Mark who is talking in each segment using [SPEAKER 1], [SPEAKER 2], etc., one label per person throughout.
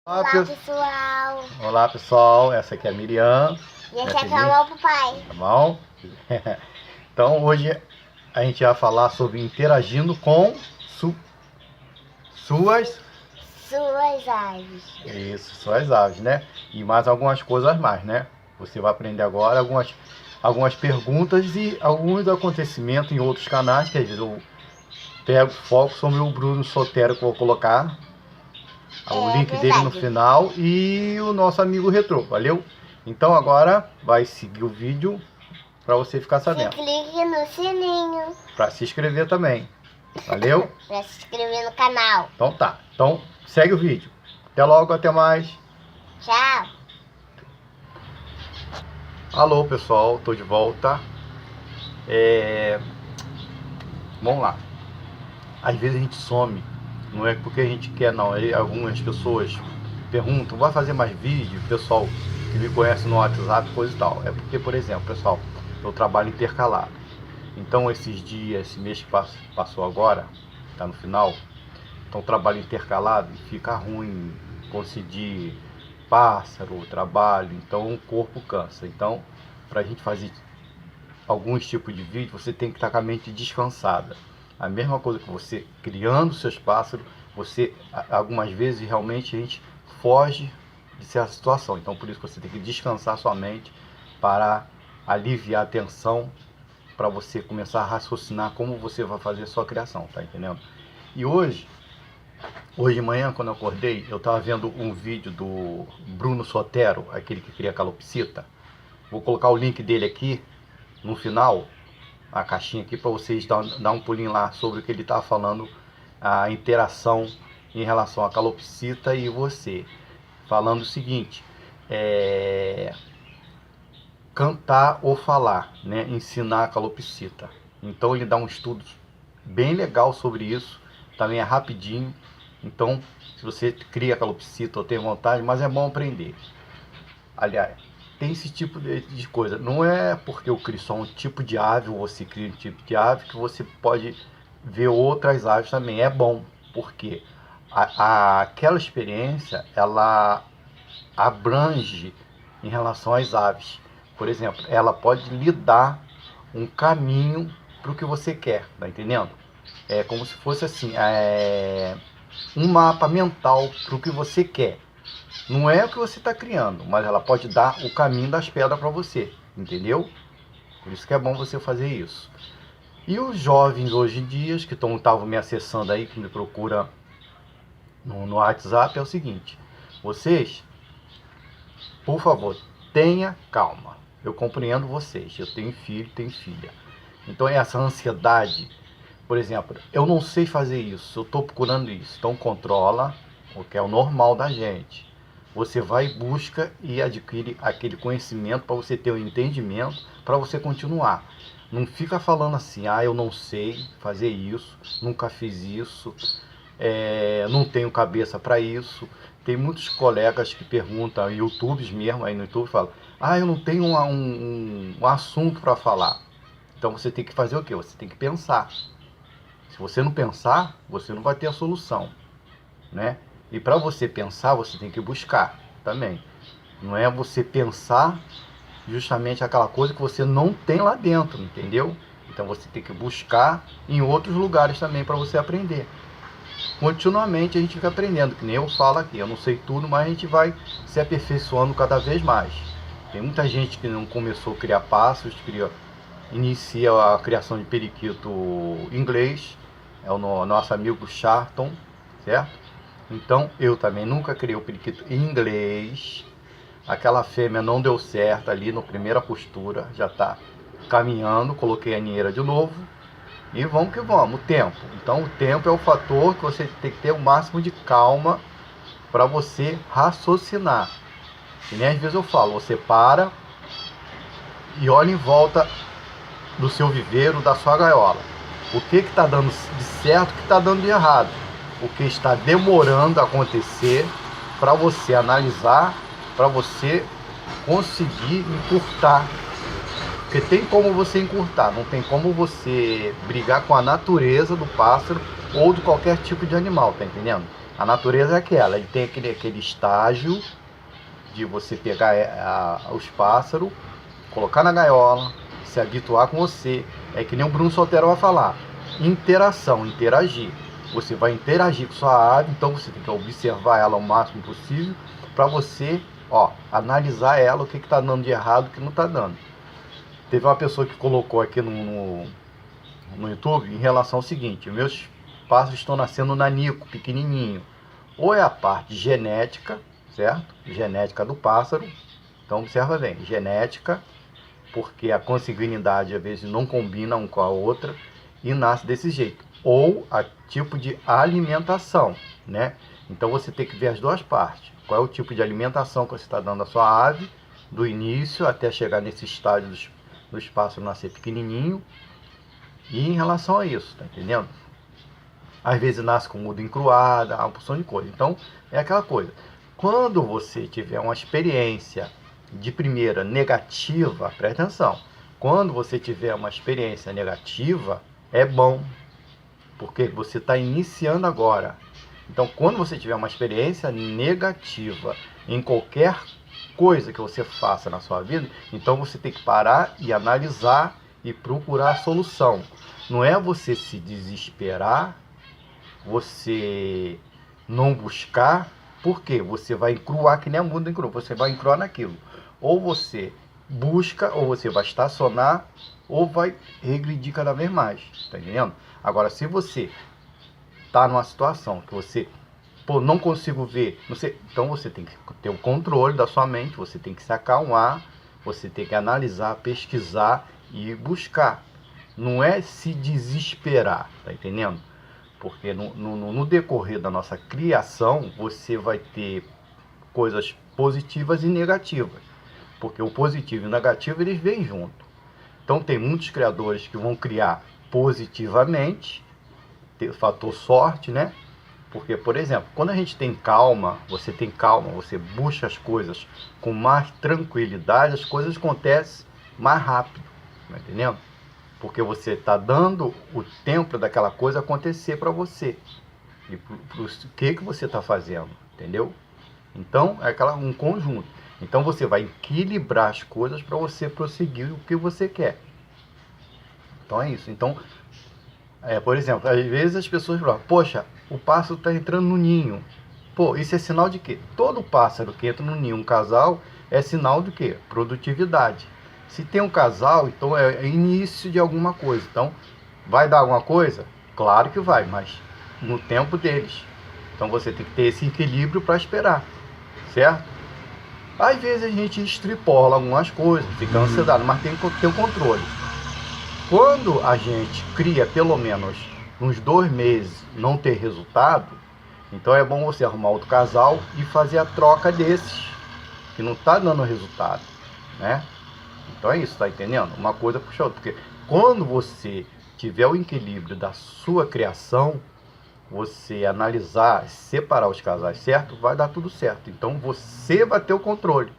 [SPEAKER 1] Olá, pessoal.
[SPEAKER 2] Olá, pessoal. Essa aqui é a Miriam.
[SPEAKER 1] E esse aqui é o meu papai.
[SPEAKER 2] Tá bom? Então, hoje a gente vai falar sobre interagindo com suas
[SPEAKER 1] aves.
[SPEAKER 2] Isso, suas aves, né? E mais algumas coisas mais, né? Você vai aprender agora algumas perguntas e alguns acontecimentos em outros canais, que às vezes eu pego foco sobre o Bruno Sotero, que eu vou colocar o link dele no final, e o nosso amigo Retrô, valeu? Então agora vai seguir o vídeo para você ficar sabendo.
[SPEAKER 1] E clique no sininho.
[SPEAKER 2] Para se inscrever também, valeu?
[SPEAKER 1] Para se inscrever no canal.
[SPEAKER 2] Então tá, então segue o vídeo. Até logo, até mais.
[SPEAKER 1] Tchau.
[SPEAKER 2] Alô pessoal, tô de volta. Vamos lá. Às vezes a gente some, não é porque a gente quer não. Aí algumas pessoas perguntam, vai fazer mais vídeo? Pessoal que me conhece no WhatsApp, coisa e tal. É porque, por exemplo, pessoal, eu trabalho intercalado. Então esses dias, esse mês que passou agora, tá no final, então trabalho intercalado e fica ruim conseguir pássaro, trabalho, então o corpo cansa. Então, pra gente fazer alguns tipos de vídeo, você tem que estar com a mente descansada. A mesma coisa que você criando seus pássaros, você algumas vezes realmente a gente foge de certa situação. Então por isso que você tem que descansar sua mente para aliviar a tensão, para você começar a raciocinar como você vai fazer a sua criação, tá entendendo? E hoje de manhã, quando eu acordei, eu estava vendo um vídeo do Bruno Sotero, aquele que cria calopsita. Vou colocar o link dele aqui no final, a caixinha aqui, para vocês dar um pulinho lá sobre o que ele estava falando, a interação em relação a calopsita e você. Falando o seguinte, cantar ou falar, né? Ensinar a calopsita. Então ele dá um estudo bem legal sobre isso, também é rapidinho. Então, se você cria calopsita ou tem vontade, mas é bom aprender. Aliás, tem esse tipo de coisa. Não é porque eu crio só um tipo de ave, ou você cria um tipo de ave, que você pode ver outras aves também. É bom, porque aquela experiência, ela abrange em relação às aves. Por exemplo, ela pode lhe dar um caminho para o que você quer, tá entendendo? É como se fosse assim, um mapa mental para o que você quer. Não é o que você está criando, mas ela pode dar o caminho das pedras para você, entendeu? Por isso que é bom você fazer isso. E os jovens hoje em dia, que estavam me acessando aí, que me procura no WhatsApp, é o seguinte: vocês, por favor, tenha calma. Eu compreendo vocês, eu tenho filho, tenho filha. Então essa ansiedade, por exemplo, eu não sei fazer isso, eu estou procurando isso. Então controla, o que é o normal da gente. Você vai e busca e adquire aquele conhecimento para você ter um entendimento, para você continuar. Não fica falando assim, eu não sei fazer isso, nunca fiz isso, não tenho cabeça para isso. Tem muitos colegas que perguntam, YouTubes mesmo, aí no YouTube falam, eu não tenho um assunto para falar. Então você tem que fazer o quê? Você tem que pensar. Se você não pensar, você não vai ter a solução, né? E para você pensar, você tem que buscar também. Não é você pensar justamente aquela coisa que você não tem lá dentro, entendeu? Então você tem que buscar em outros lugares também para você aprender. Continuamente a gente fica aprendendo, que nem eu falo aqui, eu não sei tudo, mas a gente vai se aperfeiçoando cada vez mais. Tem muita gente que não começou a criar pássaros, inicia a criação de periquito inglês, é o nosso amigo Charlton, certo? Então eu também nunca criei o periquito em inglês. Aquela fêmea não deu certo ali na primeira postura, já está caminhando, coloquei a ninheira de novo. E vamos que vamos, o tempo. Então o tempo é o fator que você tem que ter o máximo de calma para você raciocinar. E nem às vezes eu falo, você para e olha em volta do seu viveiro, da sua gaiola. O que está dando de certo, o que está dando de errado. O que está demorando a acontecer, para você analisar, para você conseguir encurtar. Porque tem como você encurtar, não tem como você brigar com a natureza do pássaro ou de qualquer tipo de animal, tá entendendo? A natureza é aquela, ele tem aquele estágio de você pegar os pássaros, colocar na gaiola, se habituar com você. É que nem o Bruno Solteiro vai falar, interação, interagir. Você vai interagir com sua ave, então você tem que observar ela o máximo possível para você, analisar ela, o que está dando de errado, o que não está dando. Teve uma pessoa que colocou aqui no YouTube em relação ao seguinte: meus pássaros estão nascendo nanico, pequenininho. Ou é a parte genética, certo? Genética do pássaro. Então observa bem, genética, porque a consanguinidade às vezes não combina um com a outra e nasce desse jeito. Ou a tipo de alimentação, né? Então você tem que ver as duas partes. Qual é o tipo de alimentação que você está dando à sua ave, do início até chegar nesse estágio dos pássaros nascer pequenininho. E em relação a isso, tá entendendo? Às vezes nasce com muda encruada, uma porção de coisa. Então é aquela coisa. Quando você tiver uma experiência de primeira negativa, presta atenção. Quando você tiver uma experiência negativa, é bom, porque você está iniciando agora. Então, quando você tiver uma experiência negativa em qualquer coisa que você faça na sua vida, então você tem que parar e analisar e procurar a solução. Não é você se desesperar, você não buscar, porque você vai encruar que nem a muda encruar, você vai encruar naquilo. Ou você busca, ou você vai estacionar, ou vai regredir cada vez mais, tá entendendo? Agora, se você tá numa situação que você, não consigo ver, então você tem que ter o controle da sua mente, você tem que se acalmar, você tem que analisar, pesquisar e buscar. Não é se desesperar, tá entendendo? Porque no decorrer da nossa criação, você vai ter coisas positivas e negativas. Porque o positivo e o negativo, eles vêm junto. Então tem muitos criadores que vão criar positivamente, ter fator sorte, né? Porque, por exemplo, quando a gente tem calma, você busca as coisas com mais tranquilidade, as coisas acontecem mais rápido, tá entendendo? Porque você está dando o tempo daquela coisa acontecer para você. E pro que você está fazendo, entendeu? Então, é um conjunto. Então, você vai equilibrar as coisas para você prosseguir o que você quer. Então, é isso. Então, por exemplo, às vezes as pessoas falam, poxa, o pássaro está entrando no ninho. Pô, isso é sinal de quê? Todo pássaro que entra no ninho, um casal, é sinal de quê? Produtividade. Se tem um casal, então é início de alguma coisa. Então, vai dar alguma coisa? Claro que vai, mas no tempo deles. Então, você tem que ter esse equilíbrio para esperar, certo? Às vezes a gente extrapola algumas coisas, fica ansiedade, mas tem que ter o controle. Quando a gente cria pelo menos uns 2 meses não ter resultado, então é bom você arrumar outro casal e fazer a troca desses que não está dando resultado, né? Então é isso, tá entendendo? Uma coisa puxa a outra, porque quando você tiver o equilíbrio da sua criação, você analisar, separar os casais certo, vai dar tudo certo. Então você vai ter o controle.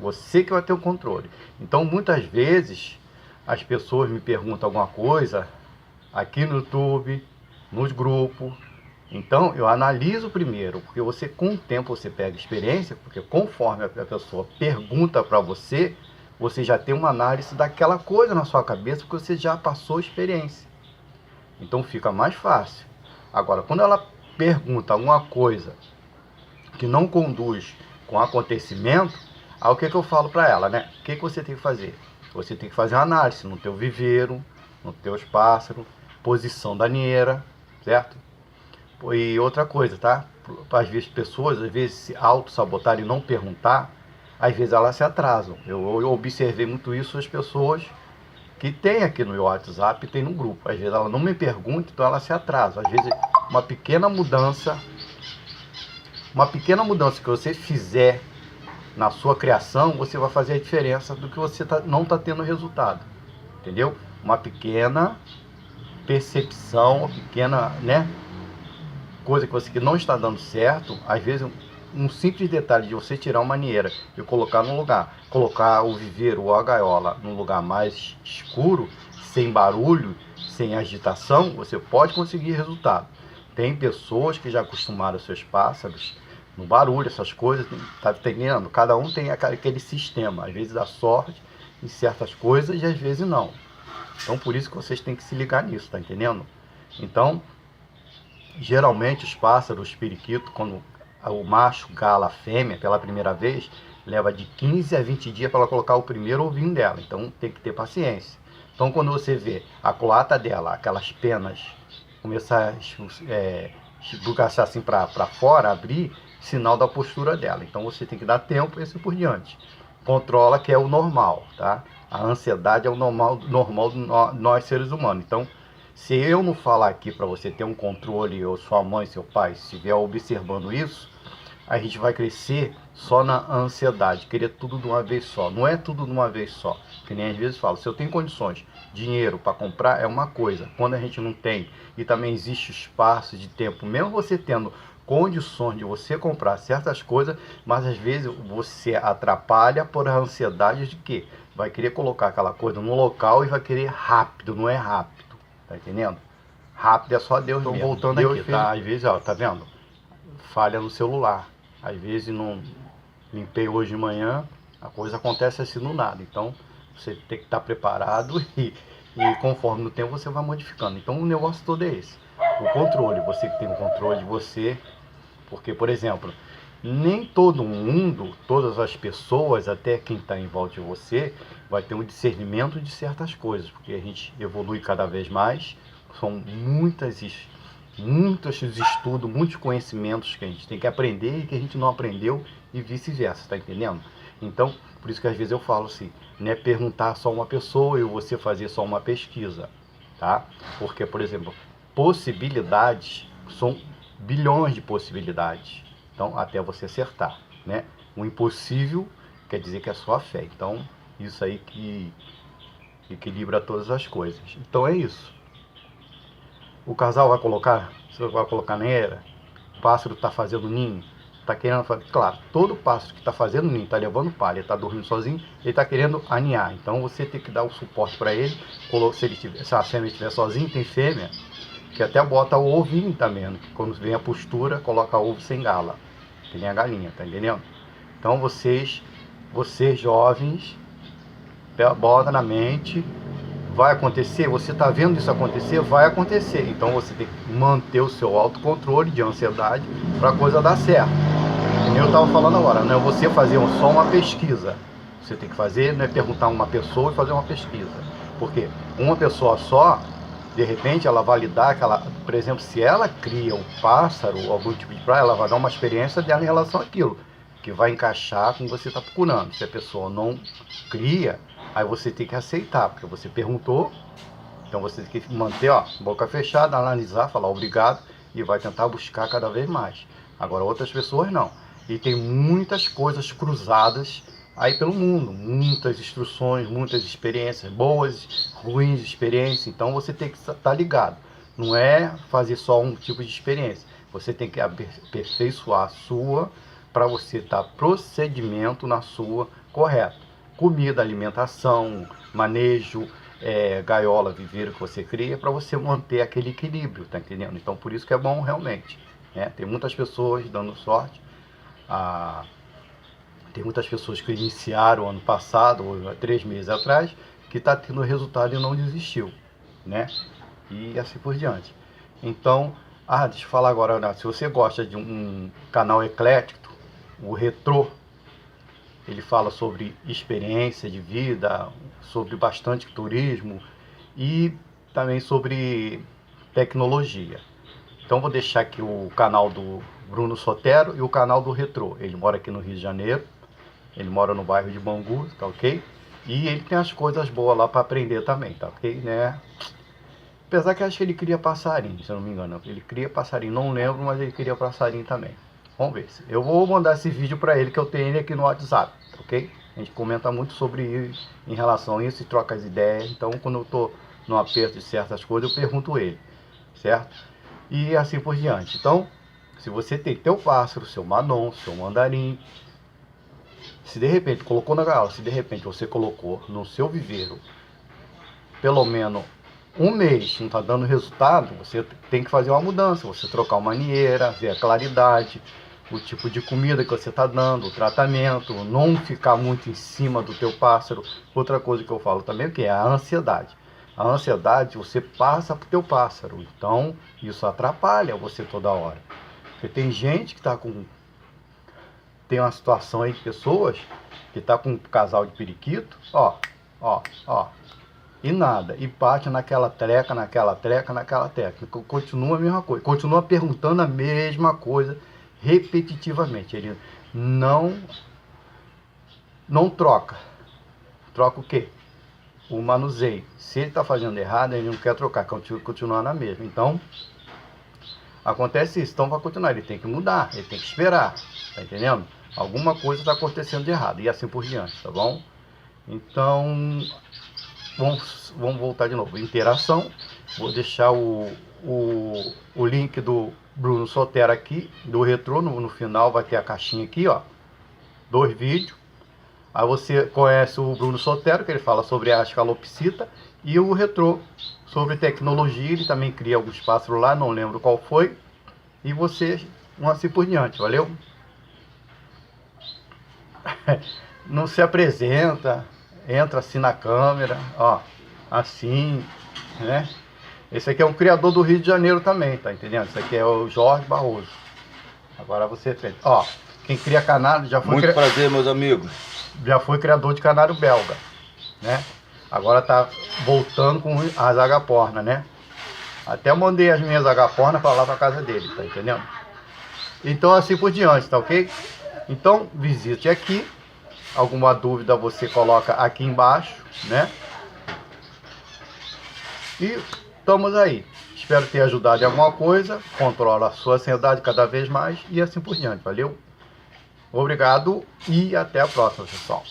[SPEAKER 2] Você que vai ter o controle. Então muitas vezes as pessoas me perguntam alguma coisa aqui no YouTube, nos grupos. Então eu analiso primeiro, porque você com o tempo você pega experiência, porque conforme a pessoa pergunta para você, você já tem uma análise daquela coisa na sua cabeça, porque você já passou experiência. Então fica mais fácil. Agora, quando ela pergunta alguma coisa que não conduz com o acontecimento, aí o que eu falo para ela, né? O que você tem que fazer? Você tem que fazer uma análise no teu viveiro, nos teus pássaros, posição da ninheira, certo? E outra coisa, tá? Às vezes pessoas, se auto-sabotarem e não perguntar, às vezes elas se atrasam. Eu observei muito isso as pessoas que tem aqui no WhatsApp, tem no grupo. Às vezes ela não me pergunta, então ela se atrasa. Às vezes uma pequena mudança que você fizer na sua criação, você vai fazer a diferença do que você não está tendo resultado. Entendeu? Uma pequena percepção, uma pequena, né, coisa que não está dando certo, às vezes um simples detalhe de você tirar uma ninheira e colocar num lugar, colocar o viveiro ou a gaiola num lugar mais escuro, sem barulho, sem agitação, você pode conseguir resultado. Tem pessoas que já acostumaram seus pássaros no barulho, essas coisas, tá entendendo? Cada um tem aquele sistema, às vezes dá sorte em certas coisas e às vezes não. Então por isso que vocês têm que se ligar nisso, tá entendendo? Então, geralmente os pássaros, os periquitos, quando o macho gala a fêmea pela primeira vez, leva de 15 a 20 dias para ela colocar o primeiro ovinho dela. Então tem que ter paciência. Então quando você vê a coata dela, aquelas penas começar a esbugaçar assim para fora, abrir, sinal da postura dela. Então você tem que dar tempo e assim por diante. Controla, que é o normal, tá? A ansiedade é o normal de nós seres humanos. Então, se eu não falar aqui para você ter um controle, ou sua mãe, seu pai, se estiver observando isso, a gente vai crescer só na ansiedade, querer tudo de uma vez só. Não é tudo de uma vez só, que nem às vezes falo. Se eu tenho condições, dinheiro para comprar é uma coisa. Quando a gente não tem, e também existe espaço de tempo, mesmo você tendo condições de você comprar certas coisas, mas às vezes você atrapalha por a ansiedade de que vai querer colocar aquela coisa no local e vai querer rápido, não é rápido, tá entendendo? Rápido é só Deus mesmo. Voltando Deus aqui, tá? Às vezes, ó, tá vendo? Falha no celular. Às vezes não limpei hoje de manhã, a coisa acontece assim no nada. Então você tem que estar preparado e conforme no tempo você vai modificando. Então o negócio todo é esse. O controle, você que tem o controle de você, porque, por exemplo, nem todo mundo, todas as pessoas, até quem está em volta de você, vai ter um discernimento de certas coisas, porque a gente evolui cada vez mais, são muitos estudos, muitos conhecimentos que a gente tem que aprender e que a gente não aprendeu e vice-versa, tá entendendo? Então, por isso que às vezes eu falo assim, não é perguntar só uma pessoa e você fazer só uma pesquisa, tá? Porque, por exemplo, possibilidades são bilhões de possibilidades, então até você acertar, né? O impossível quer dizer que é só a fé, então isso aí que equilibra todas as coisas. Então é isso. O casal vai colocar, você vai colocar na era, o pássaro está fazendo ninho, está querendo fazer, claro, todo pássaro que está fazendo ninho, está levando palha, está dormindo sozinho, ele está querendo aninhar, então você tem que dar o suporte para ele, se a fêmea estiver sozinha, tem fêmea, que até bota o ovinho também, né? Quando vem a postura, coloca ovo sem gala, que nem a galinha, tá entendendo? Então vocês jovens, bota na mente, vai acontecer, você está vendo isso acontecer, vai acontecer. Então você tem que manter o seu autocontrole de ansiedade para a coisa dar certo. Como eu estava falando agora, não é você fazer só uma pesquisa. Você tem que fazer, não é perguntar a uma pessoa e fazer uma pesquisa. Porque uma pessoa só, de repente, ela vai lidar aquela, por exemplo, se ela cria um pássaro ou algum tipo de praia, ela vai dar uma experiência dela em relação àquilo, que vai encaixar com o que você está procurando. Se a pessoa não cria, aí você tem que aceitar, porque você perguntou, então você tem que manter, ó, boca fechada, analisar, falar obrigado e vai tentar buscar cada vez mais. Agora outras pessoas não. E tem muitas coisas cruzadas aí pelo mundo, muitas instruções, muitas experiências, boas, ruins experiências, então você tem que estar ligado. Não é fazer só um tipo de experiência, você tem que aperfeiçoar a sua, para você estar procedimento na sua correta. Comida, alimentação, manejo, gaiola, viveiro que você cria, para você manter aquele equilíbrio, tá entendendo? Então por isso que é bom realmente, né? Tem muitas pessoas dando sorte, tem muitas pessoas que iniciaram ano passado, ou 3 meses atrás, que está tendo resultado e não desistiu, né? E assim por diante. Então, deixa eu falar agora, né? Se você gosta de um canal eclético, o Retrô, ele fala sobre experiência de vida, sobre bastante turismo e também sobre tecnologia. Então vou deixar aqui o canal do Bruno Sotero e o canal do Retrô. Ele mora aqui no Rio de Janeiro, ele mora no bairro de Bangu, tá ok? E ele tem as coisas boas lá para aprender também, tá ok, né? Apesar que acho que ele cria passarinho, se eu não me engano. Ele cria passarinho, não lembro, mas ele cria passarinho também. Vamos ver. Eu vou mandar esse vídeo para ele, que eu tenho ele aqui no WhatsApp, ok? A gente comenta muito sobre isso, em relação a isso, e troca as ideias. Então, quando eu estou no aperto de certas coisas, eu pergunto ele, certo? E assim por diante. Então, se você tem teu pássaro, seu manon, seu mandarim, se de repente colocou na gaiola, se de repente você colocou no seu viveiro, pelo menos um mês não está dando resultado, você tem que fazer uma mudança, você trocar uma ninheira, ver a claridade, o tipo de comida que você está dando, o tratamento, não ficar muito em cima do teu pássaro. Outra coisa que eu falo também, que é a ansiedade. A ansiedade você passa para o teu pássaro, então isso atrapalha você toda hora. Porque tem gente que está com... Tem uma situação aí de pessoas que está com um casal de periquito, ó, e nada, e bate naquela treca, continua a mesma coisa, continua perguntando a mesma coisa repetitivamente. Ele não troca. Troca o quê? O manuseio. Se ele está fazendo errado, ele não quer trocar, continua na mesma. Então, acontece isso. Então, vai continuar. Ele tem que mudar, ele tem que esperar. Tá entendendo? Alguma coisa está acontecendo de errado. E assim por diante, tá bom? Então, vamos voltar de novo. Interação. Vou deixar o link do Bruno Sotero aqui, do retrô. No final vai ter a caixinha aqui, ó. 2 vídeos. Aí você conhece o Bruno Sotero, que ele fala sobre a calopsita, e o retrô sobre tecnologia. Ele também cria alguns pássaros lá, não lembro qual foi. E você, assim por diante, valeu? Não se apresenta, entra assim na câmera, ó, assim, né? Esse aqui é um criador do Rio de Janeiro também, tá entendendo? Esse aqui é o Jorge Barroso. Agora você fez, ó, quem cria canário já foi...
[SPEAKER 3] Muito prazer, meus amigos.
[SPEAKER 2] Já foi criador de canário belga, né? Agora tá voltando com as agapornas, né? Até mandei as minhas agapornas para lá para casa dele, tá entendendo? Então assim por diante, tá ok? Então visite aqui. Alguma dúvida você coloca aqui embaixo, né? E estamos aí. Espero ter ajudado em alguma coisa. Controla a sua ansiedade cada vez mais e assim por diante. Valeu? Obrigado e até a próxima, pessoal.